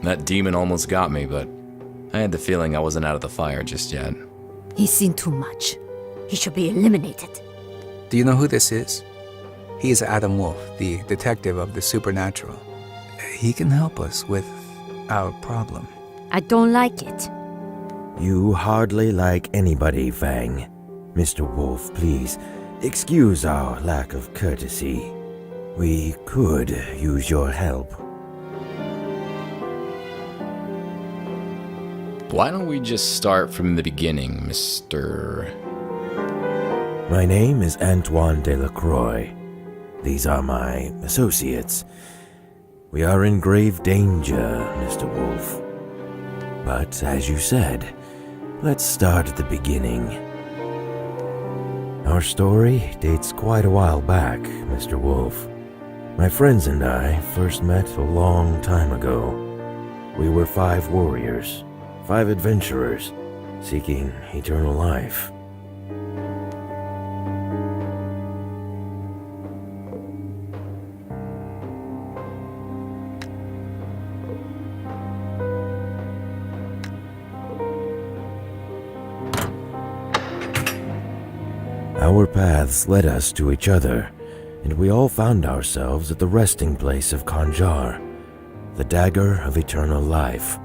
That demon almost got me, but I had the feeling I wasn't out of the fire just yet. He's seen too much. He should be eliminated. Do you know who this is? He is Adam Wolfe, the detective of the supernatural. He can help us with our problem. I don't like it. You hardly like anybody, Fang. Mr. Wolfe, please, excuse our lack of courtesy. We could use your help. Why don't we just start from the beginning, Mr. My name is Antoine Delacroix. These are my associates. We are in grave danger, Mr. Wolfe. But as you said, let's start at the beginning. Our story dates quite a while back, Mr. Wolfe. My friends and I first met a long time ago. We were 5 warriors, 5 adventurers, seeking eternal life. Our paths led us to each other, and we all found ourselves at the resting place of Kanjar, the dagger of eternal life.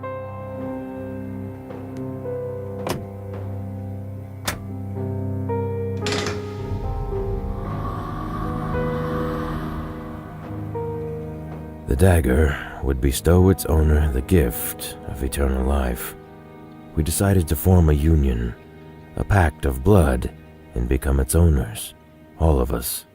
The dagger would bestow its owner the gift of eternal life. We decided to form a union, a pact of blood, and become its owners, all of us.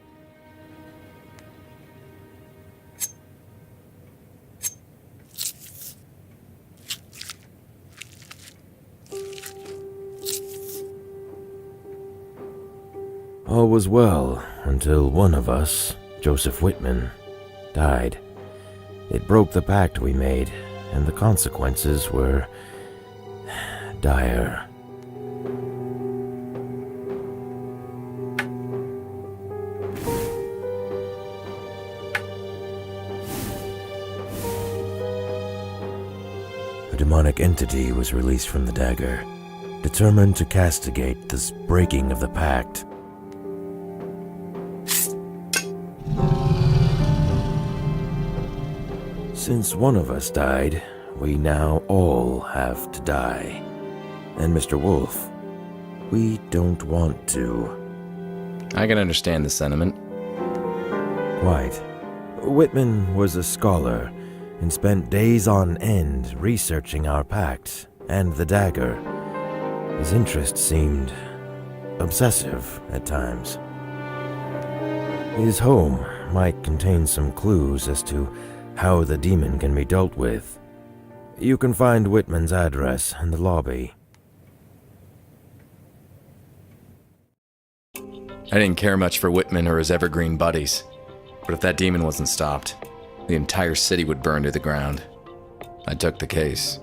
All was well until one of us, Joseph Whitman, died. It broke the pact we made, and the consequences were dire. A demonic entity was released from the dagger, determined to castigate this breaking of the pact. Since one of us died, we now all have to die. And Mr. Wolfe, we don't want to. I can understand the sentiment. Quite. Whitman was a scholar and spent days on end researching our pact and the dagger. His interest seemed obsessive at times. His home might contain some clues as to how the demon can be dealt with. You can find Whitman's address in the lobby. I didn't care much for Whitman or his evergreen buddies, but if that demon wasn't stopped, the entire city would burn to the ground. I took the case.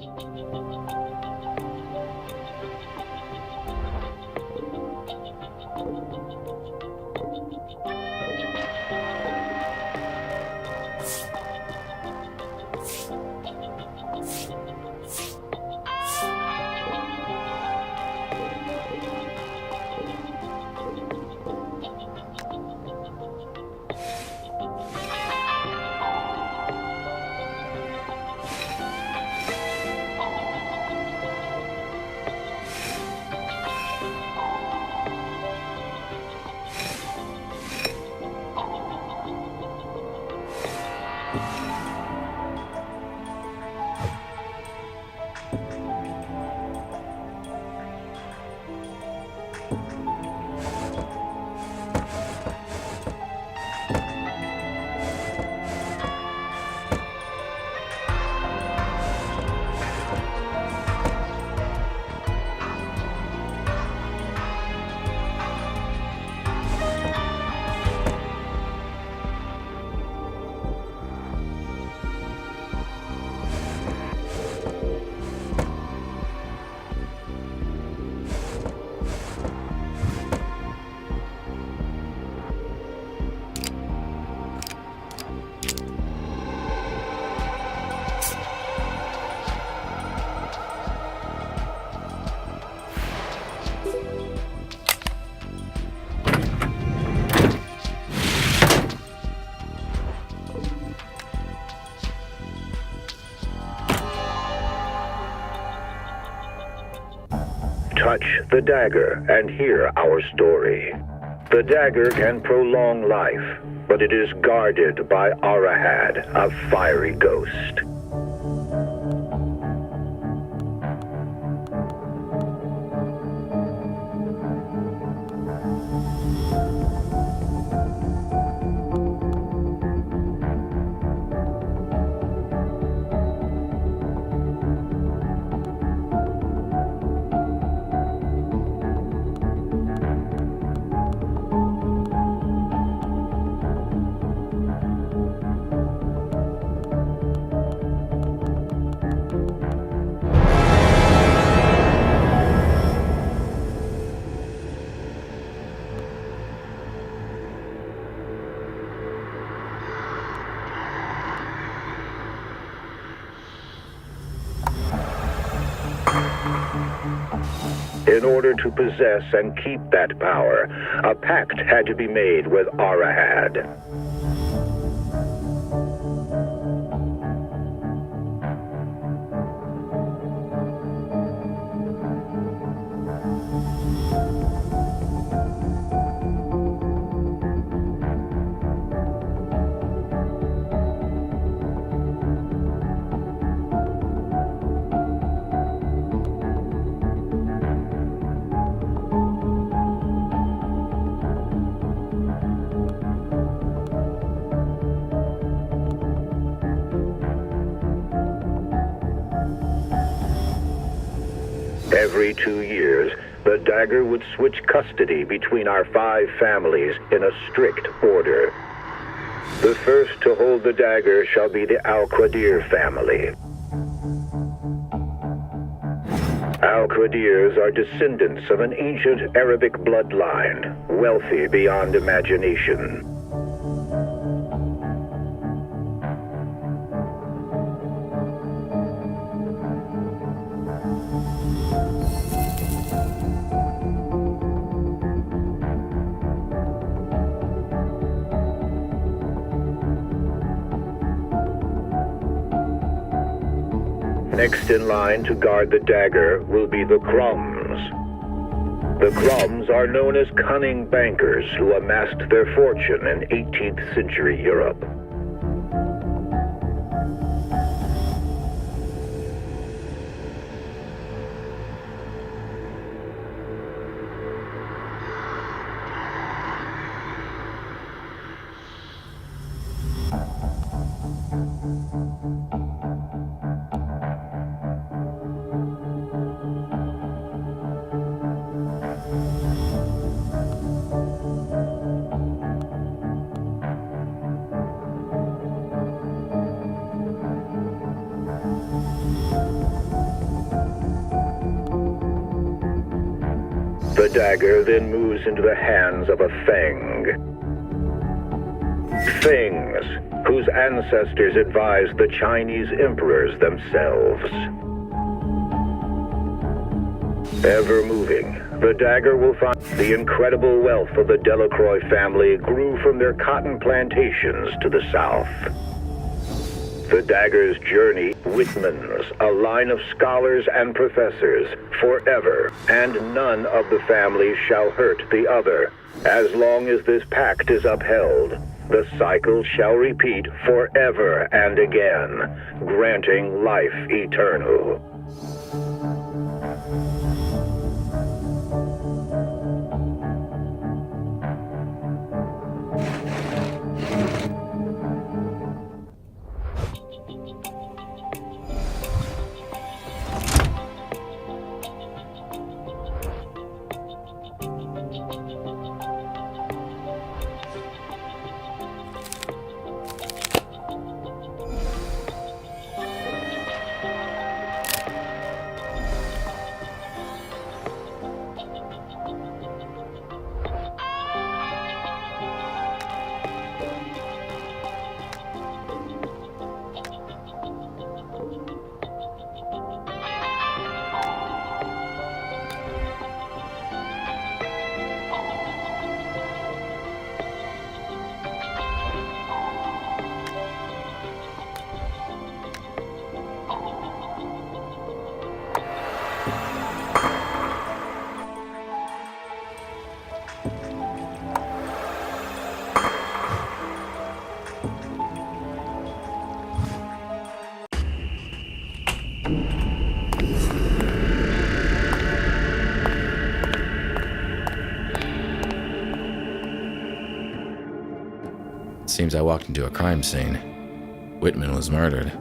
Touch the dagger and hear our story. The dagger can prolong life, but it is guarded by Arahad, a fiery ghost. In order to possess and keep that power, a pact had to be made with Arahad. Every 2 years, the dagger would switch custody between our 5 families in a strict order. The first to hold the dagger shall be the Al-Qadir family. Al-Qadirs are descendants of an ancient Arabic bloodline, wealthy beyond imagination. Next in line to guard the dagger will be the Krums. The Krums are known as cunning bankers who amassed their fortune in 18th century Europe. The dagger then moves into the hands of a Feng. Fengs, whose ancestors advised the Chinese emperors themselves. Ever moving, the dagger will find the incredible wealth of the Delacroix family grew from their cotton plantations to the south. The dagger's journey, Whitman's, a line of scholars and professors, forever, and none of the families shall hurt the other. As long as this pact is upheld, the cycle shall repeat forever and again, granting life eternal. Seems I walked into a crime scene. Whitman was murdered.